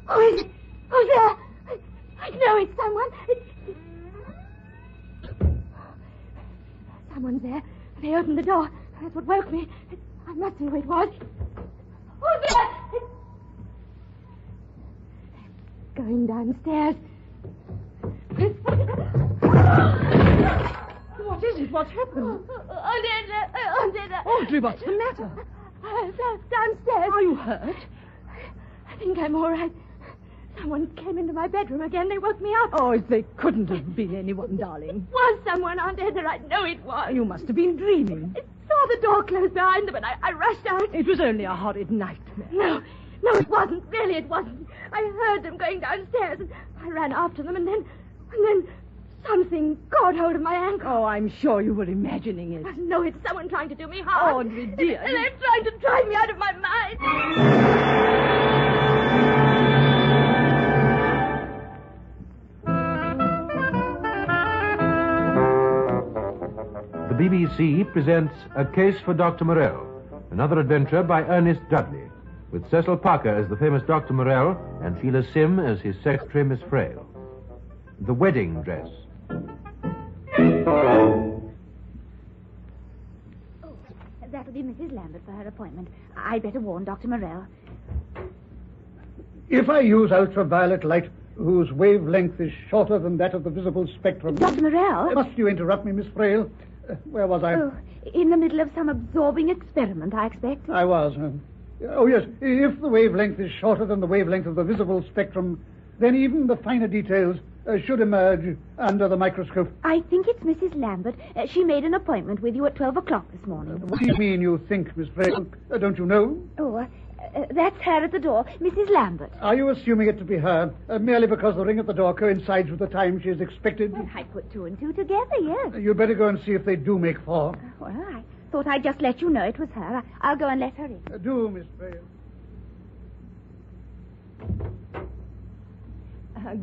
Who's there? I know it's someone. Someone's there. They opened the door. That's what woke me. I must see who it was. Who's there? They're going downstairs. What is it? What's happened? Aunt Audrey, what's the matter? Downstairs. Are you hurt? I think I'm all right. Someone came into my bedroom again. They woke me up. Oh, they couldn't have been anyone, darling. It was someone, Aunt Edna. I know it was. You must have been dreaming. I saw the door close behind them, and I rushed out. It was only a horrid nightmare. No, it wasn't. Really, it wasn't. I heard them going downstairs, and I ran after them, and then something caught hold of my ankle. Oh, I'm sure you were imagining it. No, it's someone trying to do me harm. Audrey, dear. And they're trying to drive me out of my mind. The BBC presents A Case for Dr. Morelle, another adventure by Ernest Dudley, with Cecil Parker as the famous Dr. Morelle and Sheila Sim as his secretary, Miss Frail. The Wedding Dress. Oh, that'll be Mrs. Lambert for her appointment. I'd better warn Dr. Morelle. If I use ultraviolet light, whose wavelength is shorter than that of the visible spectrum... Dr. Morelle? Must you interrupt me, Miss Frail? Where was I? Oh, in the middle of some absorbing experiment, I expect. I was. Oh, yes. If the wavelength is shorter than the wavelength of the visible spectrum, then even the finer details should emerge under the microscope. I think it's Mrs. Lambert. She made an appointment with you at 12 o'clock this morning. What do you mean you think, Miss Frail? Don't you know? Oh, that's her at the door, Mrs. Lambert. Are you assuming it to be her, merely because the ring at the door coincides with the time she is expected? Well, I put two and two together, yes. You'd better go and see if they do make four. Well, I thought I'd just let you know it was her. I'll go and let her in. Do, Miss Frail.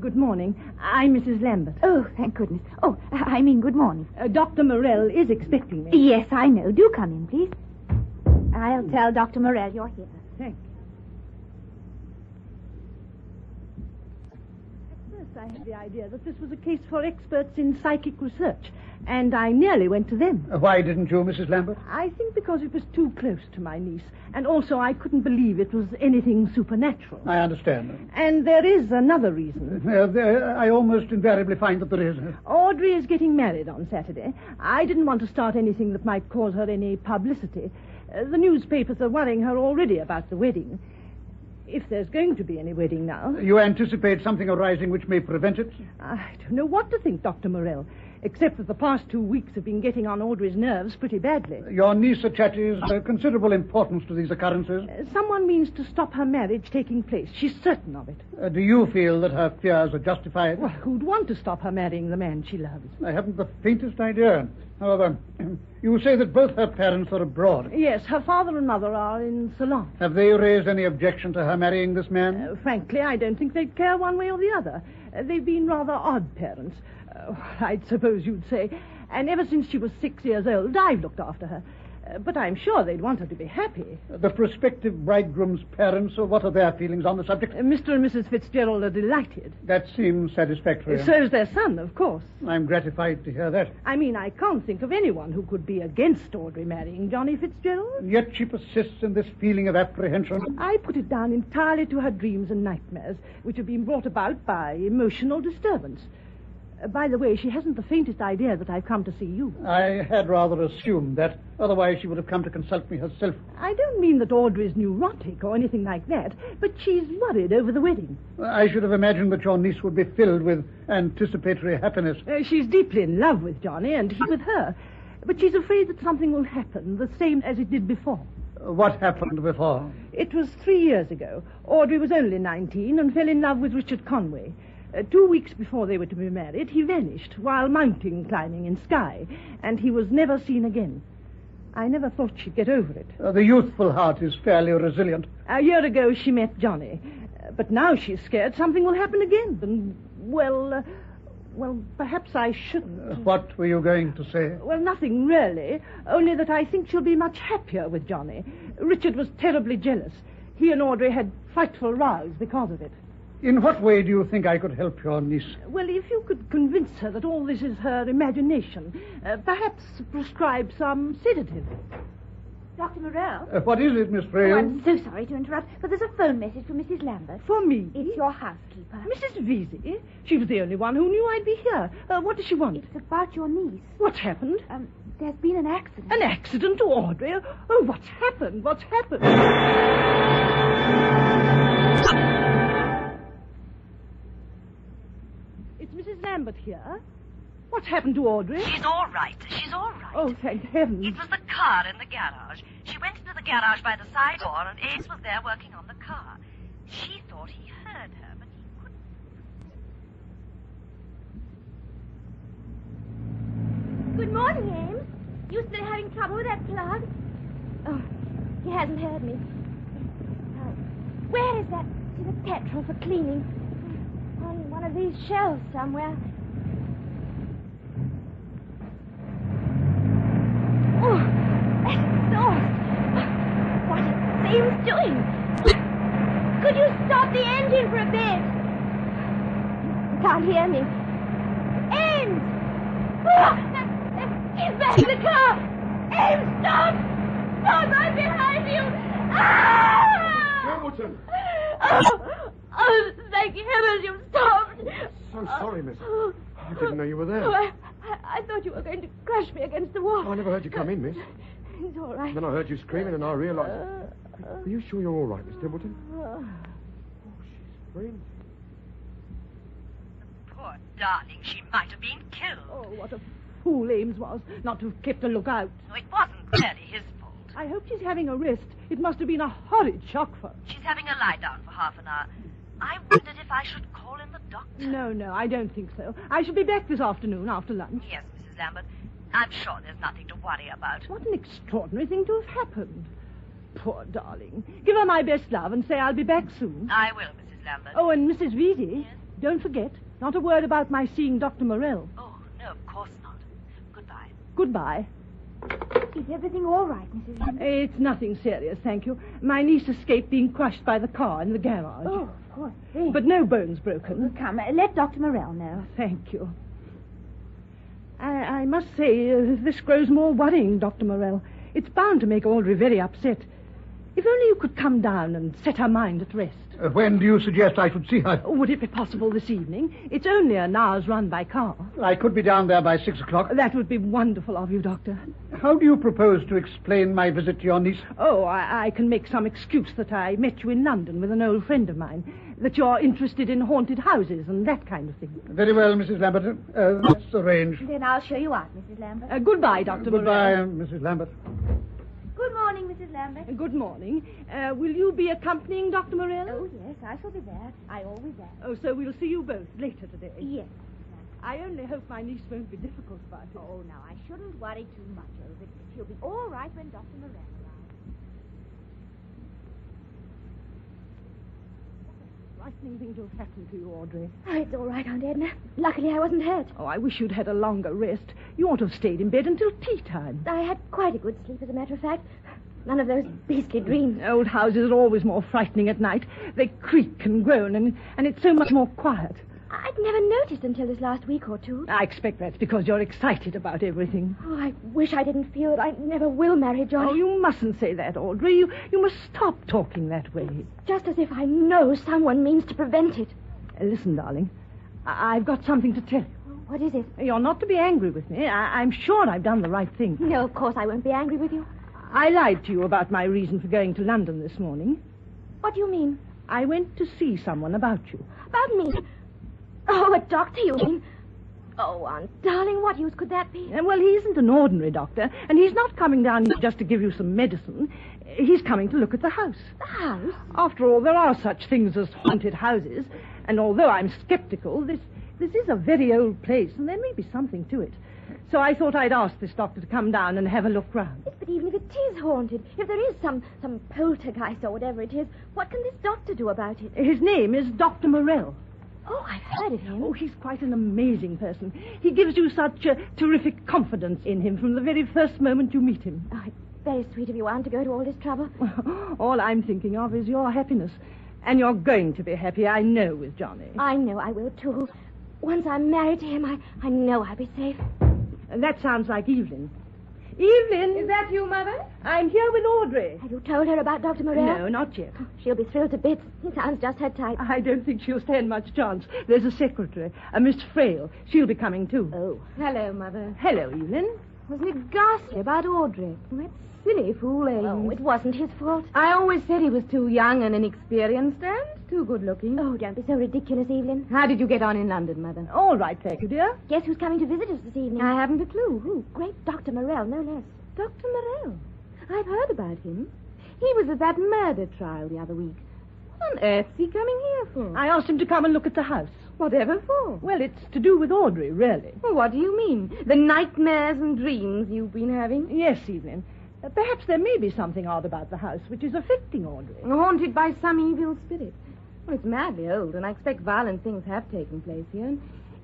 Good morning. I'm Mrs. Lambert. Oh, thank goodness. Oh, I mean good morning. Dr. Morelle is expecting me. Yes, I know. Do come in, please. I'll tell Dr. Morelle you're here. Thanks. At first I had the idea that this was a case for experts in psychic research, and I nearly went to them. Why didn't you, Mrs. Lambert? I think because it was too close to my niece, and also I couldn't believe it was anything supernatural. I understand. And there is another reason. I almost invariably find that there is. Audrey is getting married on Saturday. I didn't want to start anything that might cause her any publicity. The newspapers are worrying her already about the wedding. If there's going to be any wedding now... You anticipate something arising which may prevent it? I don't know what to think, Dr. Morelle, except that the past 2 weeks have been getting on Audrey's nerves pretty badly. Your niece attaches considerable importance to these occurrences. Someone means to stop her marriage taking place. She's certain of it. Do you feel that her fears are justified? Well, who'd want to stop her marrying the man she loves? I haven't the faintest idea. However, you say that both her parents are abroad. Yes, her father and mother are in Ceylon. Have they raised any objection to her marrying this man? Frankly, I don't think they'd care one way or the other. They've been rather odd parents, I'd suppose you'd say. And ever since she was 6 years old, I've looked after her. But I'm sure they'd want her to be happy. The prospective bridegroom's parents, what are their feelings on the subject? Mr. and Mrs. Fitzgerald are delighted. That seems satisfactory. So's their son, of course. I'm gratified to hear that. I mean, I can't think of anyone who could be against Audrey marrying Johnny Fitzgerald. And yet she persists in this feeling of apprehension. I put it down entirely to her dreams and nightmares, which have been brought about by emotional disturbance. By the way, she hasn't the faintest idea that I've come to see you. I had rather assumed that. Otherwise, she would have come to consult me herself. I don't mean that Audrey's neurotic or anything like that, but she's worried over the wedding. I should have imagined that your niece would be filled with anticipatory happiness. She's deeply in love with Johnny, and he with her. But she's afraid that something will happen, the same as it did before. What happened before? It was 3 years ago. Audrey was only 19 and fell in love with Richard Conway. 2 weeks before they were to be married, he vanished while mountain climbing in Skye, and he was never seen again. I never thought she'd get over it. The youthful heart is fairly resilient. A year ago, she met Johnny. But now she's scared something will happen again. And, well, perhaps I shouldn't. What were you going to say? Well, nothing really, only that I think she'll be much happier with Johnny. Richard was terribly jealous. He and Audrey had frightful rows because of it. In what way do you think I could help your niece? Well, if you could convince her that all this is her imagination, perhaps prescribe some sedative. Dr. Morelle? What is it, Miss Frail? Oh, I'm so sorry to interrupt, but there's a phone message from Mrs. Lambert. For me? It's your housekeeper. Mrs. Vesey? She was the only one who knew I'd be here. What does she want? It's about your niece. What's happened? There's been an accident. An accident to Audrey? Oh, what's happened? What's happened? It's Mrs. Lambert here. What's happened to Audrey? She's all right. She's all right. Oh, thank heaven. It was the car in the garage. She went into the garage by the side door, and Ace was there working on the car. She thought he heard her, but he couldn't. Good morning, Ames. You still having trouble with that plug? Oh, he hasn't heard me. Where is that bit of petrol for cleaning? On one of these shelves somewhere. Oh, that exhaust. What is Ames doing? Could you stop the engine for a bit? You can't hear me. Ames! He's back in the car! Ames, stop! Stop! I'm behind you! Hamilton! Oh, thank heavens you stopped! So sorry, miss. I didn't know you were there. Oh, I thought you were going to crush me against the wall. I never heard you come in, miss. It's all right. Then I heard you screaming and I realized... Are you sure you're all right, Miss Templeton? Oh, she's faint. Poor darling, she might have been killed. Oh, what a fool Ames was not to have kept a lookout. No, it wasn't really his fault. I hope she's having a rest. It must have been a horrid shock for her. She's having a lie down for half an hour. I wondered if I should call in the doctor. No, I don't think so. I shall be back this afternoon after lunch. Yes, Mrs. Lambert. I'm sure there's nothing to worry about. What an extraordinary thing to have happened. Poor darling. Give her my best love and say I'll be back soon. I will, Mrs. Lambert. Oh, and Mrs. Vesey, Yes? don't forget, not a word about my seeing Dr. Morelle. Oh, no, of course not. Goodbye. Goodbye. Is everything all right, Mrs. Lambert? It's nothing serious, thank you. My niece escaped being crushed by the car in the garage. Oh, of course. But no bones broken. Come, let Dr. Morelle know. Thank you. I must say, this grows more worrying, Dr. Morelle. It's bound to make Audrey very upset. If only you could come down and set her mind at rest. When do you suggest I should see her? Would it be possible this evening? It's only an hour's run by car. I could be down there by 6 o'clock. That would be wonderful of you, Doctor. How do you propose to explain my visit to your niece? Oh, I can make some excuse that I met you in London with an old friend of mine, that you're interested in haunted houses and that kind of thing. Very well, Mrs. Lambert. That's arranged. Then I'll show you out, Mrs. Lambert. Goodbye, Dr. Goodbye, Morelle. Mrs. Lambert. Good morning, Mrs. Lambert. Good morning. Will you be accompanying Dr. Morelle? Oh, yes, I shall be there. I always am. Oh, so we'll see you both later today. Yes. I only hope my niece won't be difficult about it. Oh, now, I shouldn't worry too much over it. She'll be all right when Dr. Morelle arrives. Frightening thing to have happened to you, Audrey. Oh, it's all right, Aunt Edna. Luckily, I wasn't hurt. Oh, I wish you'd had a longer rest. You ought to have stayed in bed until tea time. I had quite a good sleep, as a matter of fact. None of those beastly dreams. Old houses are always more frightening at night. They creak and groan, and it's so much more quiet. I'd never noticed until this last week or two. I expect that's because you're excited about everything. Oh, I wish I didn't feel that I never will marry Johnny. Oh, you mustn't say that, Audrey. You must stop talking that way. Just as if I know someone means to prevent it. Listen, darling, I've got something to tell you. What is it? You're not to be angry with me. I'm sure I've done the right thing. No, of course I won't be angry with you. I lied to you about my reason for going to London this morning. What do you mean? I went to see someone about you. About me? Oh, a doctor, you mean? Oh, Aunt, darling, what use could that be? Well, he isn't an ordinary doctor, and he's not coming down just to give you some medicine. He's coming to look at the house. The house? After all, there are such things as haunted houses, and although I'm skeptical, this is a very old place, and there may be something to it. So I thought I'd ask this doctor to come down and have a look round. Yes, but even if it is haunted, if there is some poltergeist or whatever it is, what can this doctor do about it? His name is Dr. Morelle. Oh, I've heard of him. Oh, he's quite an amazing person. He gives you such terrific confidence in him from the very first moment you meet him. Oh, it's very sweet of you, Aunt, to go to all this trouble. All I'm thinking of is your happiness. And you're going to be happy, I know, with Johnny. I know I will, too. Once I'm married to him, I know I'll be safe. That sounds like Evelyn. Evelyn! Is that you, Mother? I'm here with Audrey. Have you told her about Dr. Morelle? No, not yet. She'll be thrilled to bits. He sounds just her type. I don't think she'll stand much chance. There's a secretary, a Miss Frail. She'll be coming, too. Oh. Hello, Mother. Hello, Evelyn. Wasn't it ghastly about Audrey? That silly fool, Ames. Oh, it wasn't his fault. I always said he was too young and inexperienced and too good-looking. Oh, don't be so ridiculous, Evelyn. How did you get on in London, Mother? All right, thank you, dear. Guess who's coming to visit us this evening? I haven't a clue. Who? Great Dr. Morelle, no less. Dr. Morelle. I've heard about him. He was at that murder trial the other week. What on earth's he coming here for? I asked him to come and look at the house. Whatever for? Well, it's to do with Audrey, really. Well, what do you mean? The nightmares and dreams you've been having? Yes, Evelyn. Perhaps there may be something odd about the house which is affecting Audrey. Haunted by some evil spirit. Well, it's madly old, and I expect violent things have taken place here. And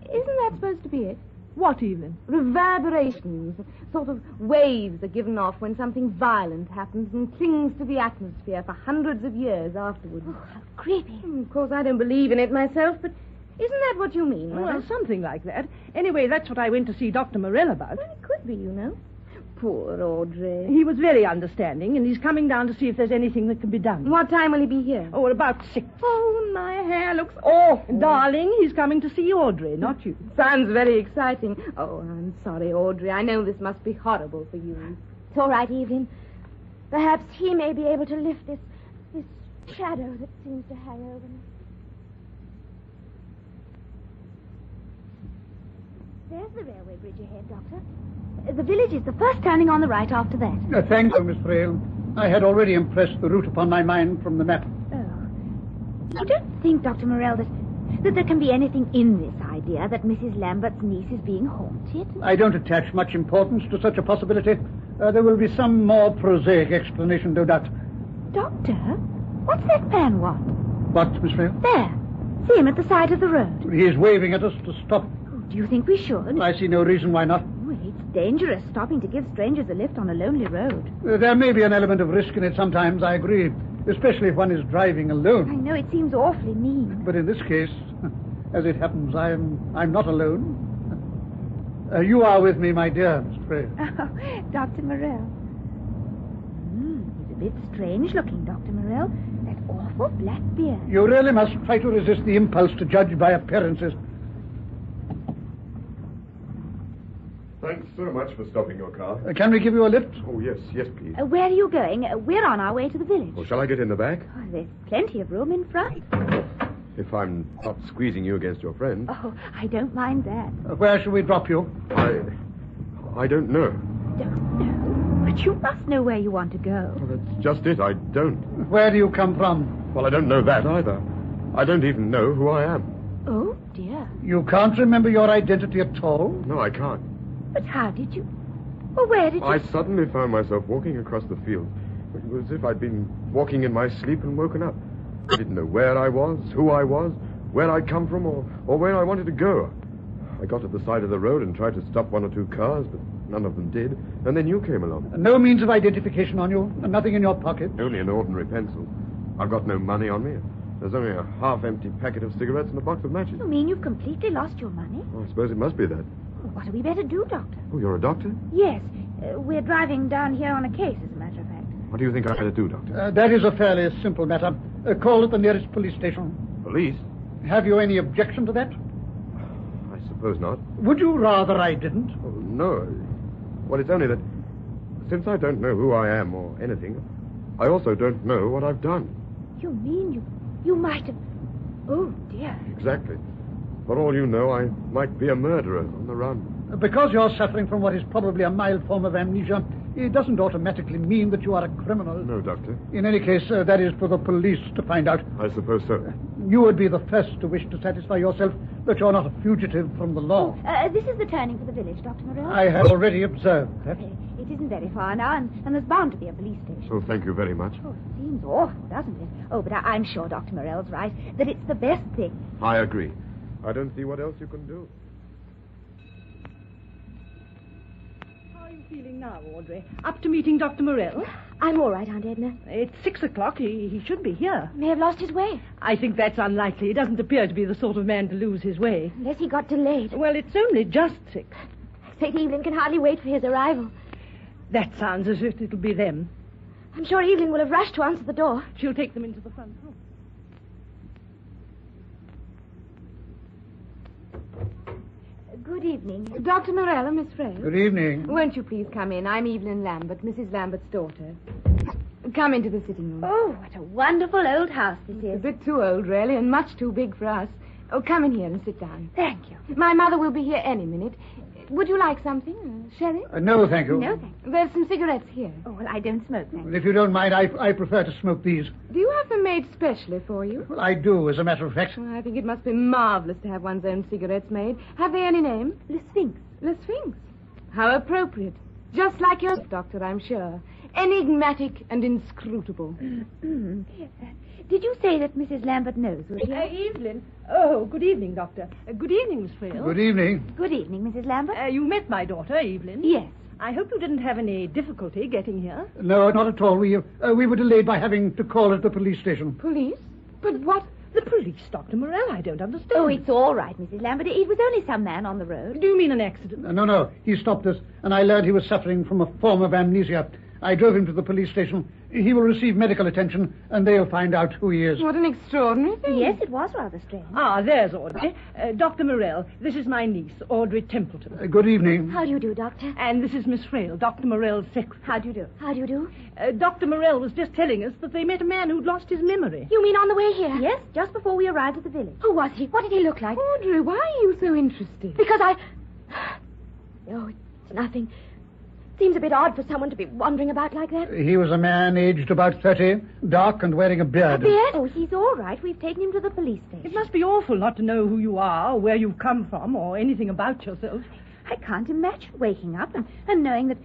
isn't that supposed to be it? What, Evelyn? Reverberations, sort of waves are given off when something violent happens and clings to the atmosphere for hundreds of years afterwards. Oh, how creepy. Of course, I don't believe in it myself, but isn't that what you mean, Mother? Well, something like that. Anyway, that's what I went to see Dr. Morelle about. Well, it could be, you know. Poor Audrey. He was very understanding, and he's coming down to see if there's anything that can be done. What time will he be here? Oh, about 6. Oh, my hair looks awful. Darling, he's coming to see Audrey, not you. Sounds very exciting. Oh, I'm sorry, Audrey. I know this must be horrible for you. It's all right, Evelyn. Perhaps he may be able to lift this shadow that seems to hang over me. There's the railway bridge ahead, Doctor. The village is the first turning on the right after that. Thank you, Miss Frail. I had already impressed the route upon my mind from the map. Oh. You don't think, Dr. Morelle, that there can be anything in this idea that Mrs. Lambert's niece is being haunted? I don't attach much importance to such a possibility. There will be some more prosaic explanation, no doubt. Doctor, what's that man want? What, Miss Frail? There. See him at the side of the road. He is waving at us to stop. Do you think we should? I see no reason why not. Well, it's dangerous stopping to give strangers a lift on a lonely road. There may be an element of risk in it sometimes, I agree. Especially if one is driving alone. I know it seems awfully mean. But in this case, as it happens, I'm not alone. You are with me, my dear Miss Frail. Oh, Dr. Morelle. He's a bit strange looking, Dr. Morelle. That awful black beard. You really must try to resist the impulse to judge by appearances. Thanks so much for stopping your car. Can we give you a lift? Oh, yes, please. Where are you going? We're on our way to the village. Oh, shall I get in the back? Oh, there's plenty of room in front. If I'm not squeezing you against your friend. Oh, I don't mind that. Where shall we drop you? I don't know. Don't know? But you must know where you want to go. Well, that's just it. I don't. Where do you come from? Well, I don't know that either. I don't even know who I am. Oh, dear. You can't remember your identity at all? No, I can't. But how did you... Well, where did you... I suddenly found myself walking across the field. It was as if I'd been walking in my sleep and woken up. I didn't know where I was, who I was, where I'd come from, or where I wanted to go. I got to the side of the road and tried to stop one or two cars, but none of them did. And then you came along. No means of identification on you? Nothing in your pocket? Only an ordinary pencil. I've got no money on me. There's only a half-empty packet of cigarettes and a box of matches. You mean you've completely lost your money? Well, I suppose it must be that. Well, what do we better do, Doctor? Oh, you're a doctor? Yes. We're driving down here on a case, as a matter of fact. What do you think I better do, Doctor? That is a fairly simple matter. Call at the nearest police station. Police? Have you any objection to that? I suppose not. Would you rather I didn't? Oh, no. Well, it's only that since I don't know who I am or anything, I also don't know what I've done. You mean you might have... Oh, dear. Exactly. For all you know, I might be a murderer on the run. Because you're suffering from what is probably a mild form of amnesia, it doesn't automatically mean that you are a criminal. No, Doctor. In any case, that is for the police to find out. I suppose so. You would be the first to wish to satisfy yourself that you're not a fugitive from the law. This is the turning for the village, Dr. Morelle. I have already observed that. It isn't very far now, and there's bound to be a police station. Oh, thank you very much. Oh, it seems awful, doesn't it? Oh, but I'm sure Dr. Morelle's right, that it's the best thing. I agree. I don't see what else you can do. Oh, you feeling now, Audrey? Up to meeting Dr. Morelle? I'm all right, Aunt Edna. It's 6 o'clock. He should be here. May have lost his way. I think that's unlikely. He doesn't appear to be the sort of man to lose his way. Unless he got delayed. Well, it's only just 6. St. Evelyn can hardly wait for his arrival. That sounds as if it'll be them. I'm sure Evelyn will have rushed to answer the door. She'll take them into the front room. Good evening. Dr. Morelle and Miss Frail. Good evening. Won't you please come in? I'm Evelyn Lambert, Mrs. Lambert's daughter. Come into the sitting room. Oh, what a wonderful old house this It's a is. bit too old, really, and much too big for us. Oh, come in here and sit down. Thank you. My mother will be here any minute. Would you like something? Sherry? No, thank you. No, thank you. There's some cigarettes here. Oh, well, I don't smoke, thank you. If you don't mind, I prefer to smoke these. Do you have them made specially for you? Well, I do, as a matter of fact. I think it must be marvelous to have one's own cigarettes made. Have they any name? The Sphinx. The Sphinx. How appropriate. Just like yours, Doctor, I'm sure. Enigmatic and inscrutable. Did you say that Mrs. Lambert knows? Evelyn. Oh, good evening, Doctor. Good evening, Miss Frail. Good evening. Good evening, Mrs. Lambert. You met my daughter, Evelyn? Yes. I hope you didn't have any difficulty getting here. No, not at all. We were delayed by having to call at the police station. Police? But what? The police, Dr. Morelle, I don't understand. Oh, it's all right, Mrs. Lambert. It was only some man on the road. Do you mean an accident? No. He stopped us, and I learned he was suffering from a form of amnesia. I drove him to the police station. He will receive medical attention, and they'll find out who he is. What an extraordinary thing. Yes, it was rather strange. There's Audrey. Dr. Morelle, this is my niece, Audrey Templeton. Good evening. How do you do, Doctor? And this is Miss Frail, Dr. Morelle's secretary. How do you do? How do you do? Dr. Morelle was just telling us that they met a man who'd lost his memory. You mean on the way here? Yes, just before we arrived at the village. Who was he? What did he look like? Audrey, why are you so interested? Because Oh, it's nothing. Seems a bit odd for someone to be wandering about like that. He was a man aged about 30, dark and wearing a beard. A beard? Oh, he's all right. We've taken him to the police station. It must be awful not to know who you are, or where you've come from, or anything about yourself. I can't imagine waking up and knowing that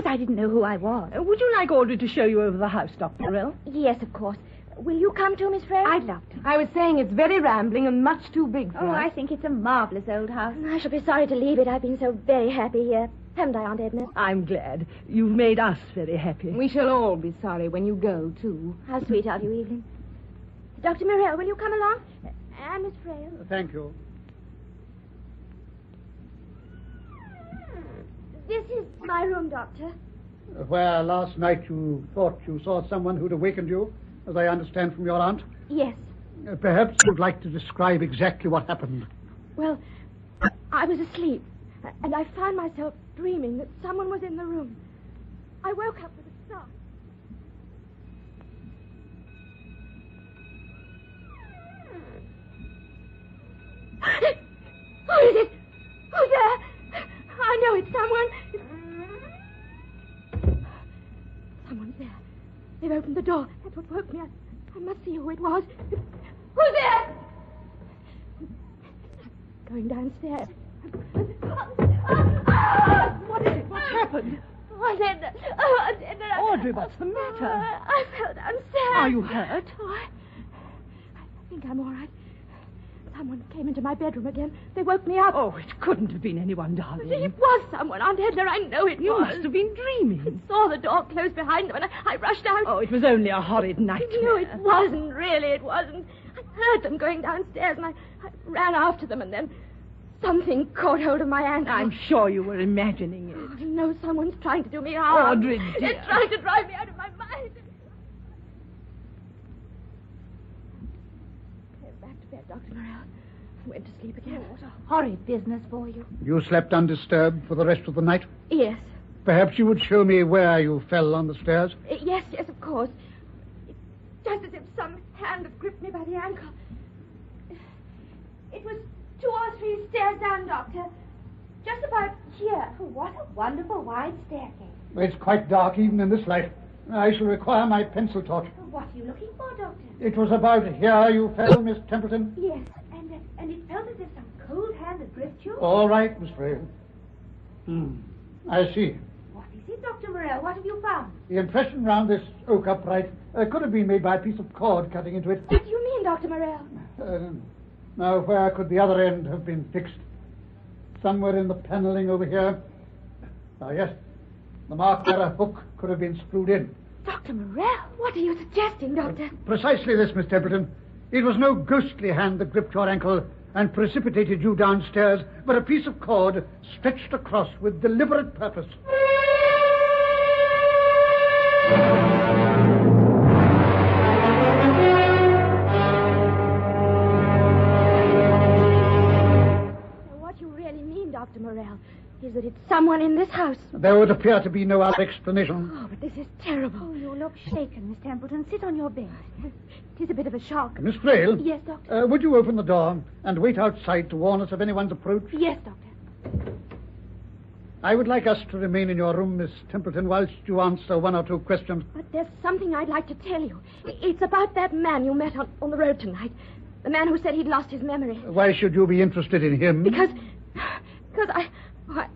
I didn't know who I was. Would you like Audrey to show you over the house, Dr. Morelle? Yes, of course. Will you come too, Miss Frail? I'd love to. I was saying it's very rambling and much too big for us. I think it's a marvelous old house. I shall be sorry to leave it. I've been so very happy here. Haven't I, Aunt Edna? I'm glad. You've made us very happy. We shall all be sorry when you go, too. How sweet of you, Evelyn. Dr. Morelle, will you come along? And Miss Frail? Thank you. This is my room, Doctor. Where last night you thought you saw someone who'd awakened you, as I understand from your aunt. Yes. Perhaps you'd like to describe exactly what happened. Well, I was asleep, and I found myself dreaming that someone was in the room. I woke up with a start. Who is it? Who's there? I know it's someone. Someone's there. They've opened the door. That's what woke me. I must see who it was. Who's there? Going downstairs. What is it? What's happened? Aunt Edna. Audrey, what's the matter? I fell downstairs. Are you hurt? Oh, I think I'm all right. Someone came into my bedroom again. They woke me up. Oh, it couldn't have been anyone, darling. It was someone, Aunt Edna. I know it You was. must have been dreaming. I saw the door close behind them, and I rushed out. Oh, it was only a horrid nightmare. No, it wasn't, really. It wasn't. I heard them going downstairs, and I ran after them, and then something caught hold of my ankle. I'm sure you were imagining it. I know someone's trying to do me harm. Audrey, dear. They're trying to drive me out of my mind. Came back to bed, Dr. Morelle. Went to sleep again. Oh, what a horrid business for you. You slept undisturbed for the rest of the night? Yes. Perhaps you would show me where you fell on the stairs? Yes, of course. It's just as if some hand had gripped me by the ankle. It was 2 or 3 stairs down, Doctor. Just about here. Oh, what a wonderful wide staircase. It's quite dark even in this light. I shall require my pencil torch. What are you looking for, Doctor? It was about here you fell, Miss Templeton? Yes, and it felt as if some cold hand had gripped you. All right, Miss Frail. I see. What is it, Dr. Morelle? What have you found? The impression round this oak upright could have been made by a piece of cord cutting into it. What do you mean, Dr. Morelle? Now, where could the other end have been fixed? Somewhere in the paneling over here. Ah, yes. The mark where a hook could have been screwed in. Dr. Morelle, what are you suggesting, Doctor? Precisely this, Miss Templeton. It was no ghostly hand that gripped your ankle and precipitated you downstairs, but a piece of cord stretched across with deliberate purpose. So what you really mean, Dr. Morelle, is that it's someone in this house. There would appear to be no other explanation. Oh, but this is terrible. Oh, you look shaken, Miss Templeton. Sit on your bed. It is a bit of a shock. Miss Frail? Yes, Doctor. Would you open the door and wait outside to warn us of anyone's approach? Yes, Doctor. I would like us to remain in your room, Miss Templeton, whilst you answer one or two questions. But there's something I'd like to tell you. It's about that man you met on the road tonight. The man who said he'd lost his memory. Why should you be interested in him? Because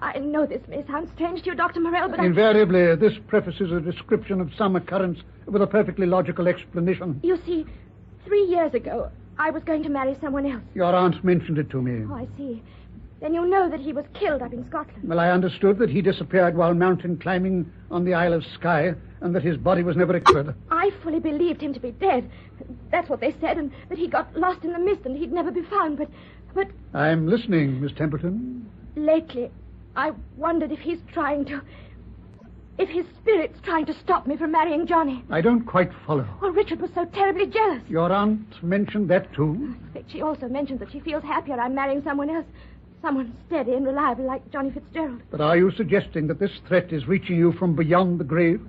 I know this may sound strange to you, Dr. Morelle, but Invariably, this prefaces a description of some occurrence with a perfectly logical explanation. You see, 3 years ago, I was going to marry someone else. Your aunt mentioned it to me. Oh, I see. Then you know that he was killed up in Scotland. Well, I understood that he disappeared while mountain climbing on the Isle of Skye and that his body was never recovered. I fully believed him to be dead. That's what they said, and that he got lost in the mist and he'd never be found. But I'm listening, Miss Templeton. lately, I wondered if his spirit's trying to stop me from marrying Johnny. I don't quite follow. Oh, Richard was so terribly jealous. Your aunt mentioned that too? In fact, she also mentioned that she feels happier I'm marrying someone else. Someone steady and reliable like Johnny Fitzgerald. But are you suggesting that this threat is reaching you from beyond the grave?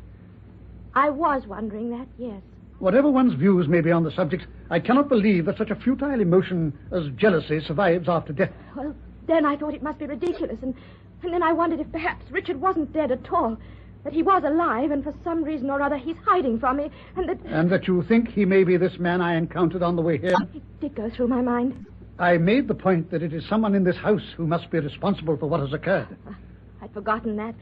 I was wondering that, yes. Whatever one's views may be on the subject, I cannot believe that such a futile emotion as jealousy survives after death. Well, then I thought it must be ridiculous, and then I wondered if perhaps Richard wasn't dead at all, that he was alive, and for some reason or other he's hiding from me, And that you think he may be this man I encountered on the way here? It did go through my mind. I made the point that it is someone in this house who must be responsible for what has occurred. I'd forgotten that.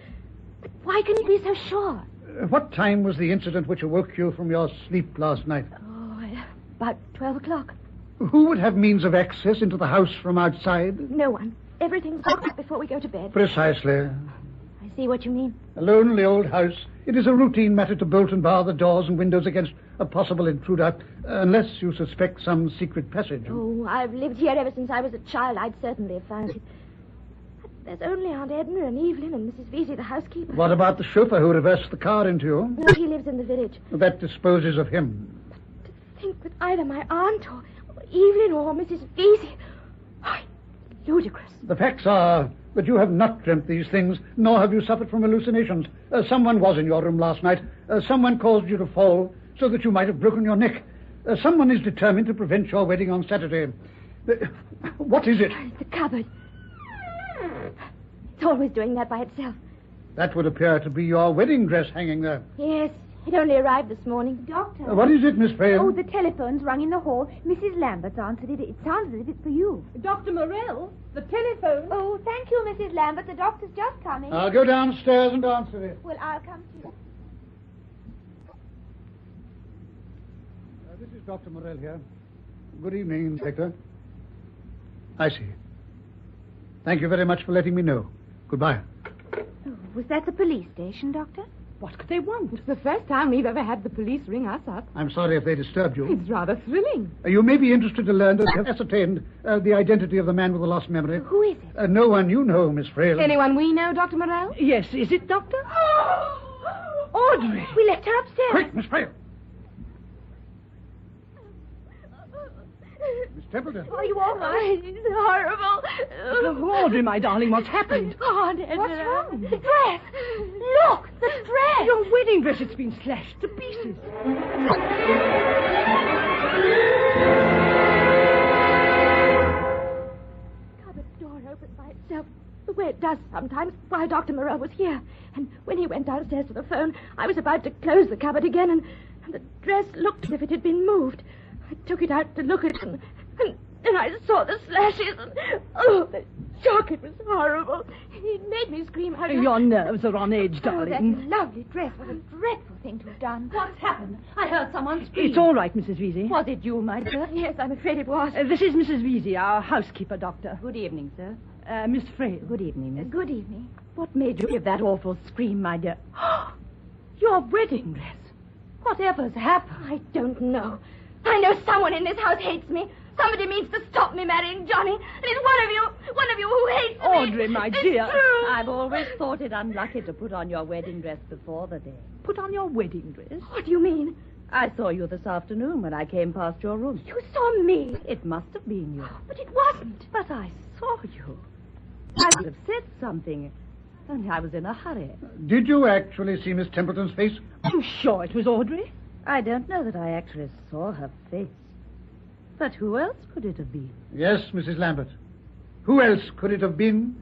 But why can you be so sure? What time was the incident which awoke you from your sleep last night? Oh, about 12 o'clock. Who would have means of access into the house from outside? No one. Everything's locked up before we go to bed. Precisely. I see what you mean. A lonely old house. It is a routine matter to bolt and bar the doors and windows against a possible intruder, unless you suspect some secret passage. Oh, I've lived here ever since I was a child. I'd certainly have found it. But there's only Aunt Edna and Evelyn and Mrs. Vesey, the housekeeper. What about the chauffeur who reversed the car into you? No, he lives in the village. That disposes of him. To think that either my aunt or Evelyn or Mrs. Vesey... Oh, it's ludicrous. The facts are that you have not dreamt these things, nor have you suffered from hallucinations. Someone was in your room last night. Someone caused you to fall so that you might have broken your neck. Someone is determined to prevent your wedding on Saturday. What is it? It's a cupboard. It's always doing that by itself. That would appear to be your wedding dress hanging there. Yes, it only arrived this morning. Doctor. What is it, Miss Frail? Oh, the telephone's rung in the hall. Mrs. Lambert's answered it. It sounds as if it's for you. Dr. Morelle, the telephone. Oh, thank you, Mrs. Lambert. The doctor's just coming. I'll go downstairs and answer it. Well, I'll come too. This is Dr. Morelle here. Good evening, Inspector. I see. Thank you very much for letting me know. Goodbye. Oh, was that the police station, Doctor? What could they want? It's the first time we've ever had the police ring us up. I'm sorry if they disturbed you. It's rather thrilling. You may be interested to learn that they have ascertained the identity of the man with the lost memory. Who is it? No one you know, Miss Frail. Anyone we know, Dr. Morelle? Yes, is it, Doctor? Audrey! We left her upstairs. Quick, Miss Frail. Miss Templeton. Are you all right? It's horrible. Oh, Audrey, my darling, what's happened? Aunt Edna. What's wrong? The dress. Look, the dress. Your wedding dress, it's been slashed to pieces. Cupboard door opened by itself, the way it does sometimes, while Dr. Morelle was here. And when he went downstairs to the phone, I was about to close the cupboard again, and the dress looked as if it had been moved. I took it out to look at it, and then I saw the slashes, and oh, the shock, it was horrible. It made me scream out. Your nerves are on edge, Oh, that darling. lovely dress. What a dreadful thing to have done. What's happened? I heard someone scream. It's all right, Mrs. Vesey. Was it you, my dear? Yes, I'm afraid it was. This is Mrs. Vesey, our housekeeper, Doctor. Good evening, sir. Miss Frail. Good evening, miss. Good evening. What made you give that awful scream, my dear? Your wedding dress. Whatever's happened? I don't know. I know someone in this house hates me. Somebody means to stop me marrying Johnny. And it's one of you who hates me. Audrey, my dear. It's true. I've always thought it unlucky to put on your wedding dress before the day. Put on your wedding dress? What do you mean? I saw you this afternoon when I came past your room. You saw me. It must have been you. But it wasn't. But I saw you. I would have said something, only I was in a hurry. Did you actually see Miss Templeton's face? Are you sure it was Audrey? I don't know that I actually saw her face. But who else could it have been? Yes, Mrs. Lambert. Who else could it have been?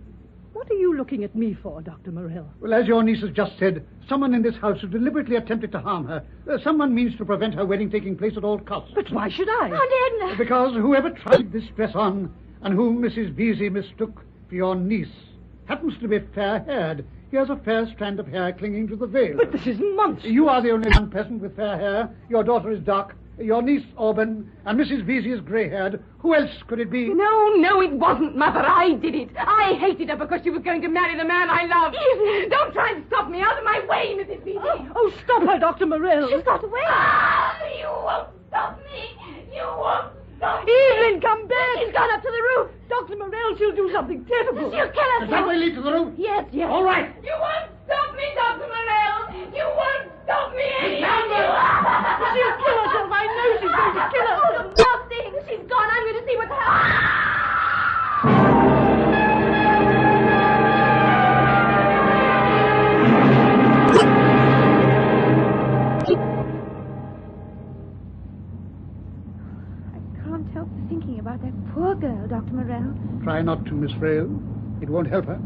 What are you looking at me for, Dr. Morelle? Well, as your niece has just said, someone in this house has deliberately attempted to harm her. Someone means to prevent her wedding taking place at all costs. But why should I? Aunt Edna. Because whoever tried this dress on, and whom Mrs. Vesey mistook for your niece, happens to be fair-haired. Here's a fair strand of hair clinging to the veil. But this is months. You are the only one present with fair hair. Your daughter is dark. Your niece, auburn. And Mrs. Vesey is grey-haired. Who else could it be? No, it wasn't, Mother. I did it. I hated her because she was going to marry the man I loved. Evelyn! Don't try and stop me. Out of my way, Mrs. Vesey. Oh, stop her, Dr. Morelle. She's got away. You won't stop me. You won't stop me. Evelyn, come back. She's gone up to the roof. Dr. Morelle, she'll do something terrible. She'll kill us. Does that way lead to the roof? Yes. All right. You won't stop me, Dr. Morelle. You won't stop me anyhow. She'll kill herself. I know she's going to kill herself. Oh, the poor thing. She's gone. I'm going to see what's happening. I can't help thinking about that poor girl, Dr. Morelle. Try not to, Miss Frail. It won't help her.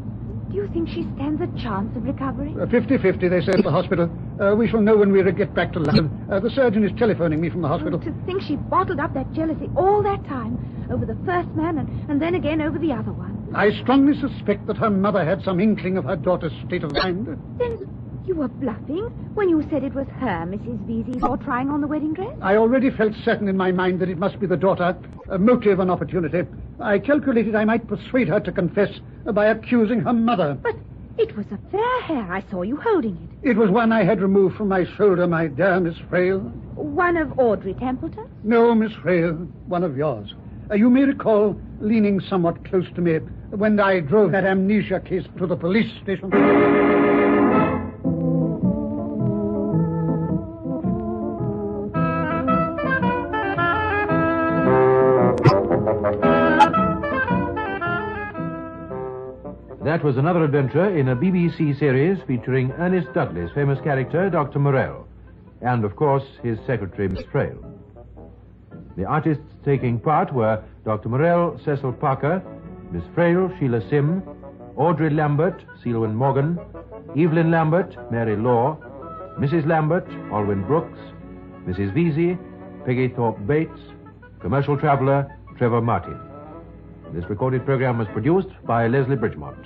Do you think she stands a chance of recovery? 50-50, they say at the hospital. We shall know when we get back to London. The surgeon is telephoning me from the hospital. To think she bottled up that jealousy all that time over the first man and then again over the other one. I strongly suspect that her mother had some inkling of her daughter's state of mind. Then you were bluffing when you said it was her, Mrs. Vesey, saw trying on the wedding dress? I already felt certain in my mind that it must be the daughter. A motive, an opportunity. I calculated I might persuade her to confess by accusing her mother. But it was a fair hair. I saw you holding it. It was one I had removed from my shoulder, my dear Miss Frail. One of Audrey Templeton's? No, Miss Frail, one of yours. You may recall leaning somewhat close to me when I drove that amnesia case to the police station. That was another adventure in a BBC series featuring Ernest Dudley's famous character, Dr. Morelle, and, of course, his secretary, Miss Frail. The artists taking part were Dr. Morelle, Cecil Parker, Miss Frail, Sheila Sim, Audrey Lambert, Selwyn Morgan, Evelyn Lambert, Mary Law, Mrs. Lambert, Alwyn Brooks, Mrs. Vesey, Peggy Thorpe Bates, commercial traveller, Trevor Martin. This recorded program was produced by Leslie Bridgemont.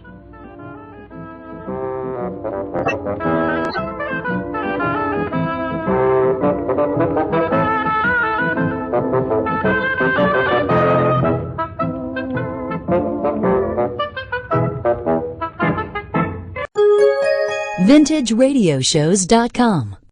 VintageRadioshows.com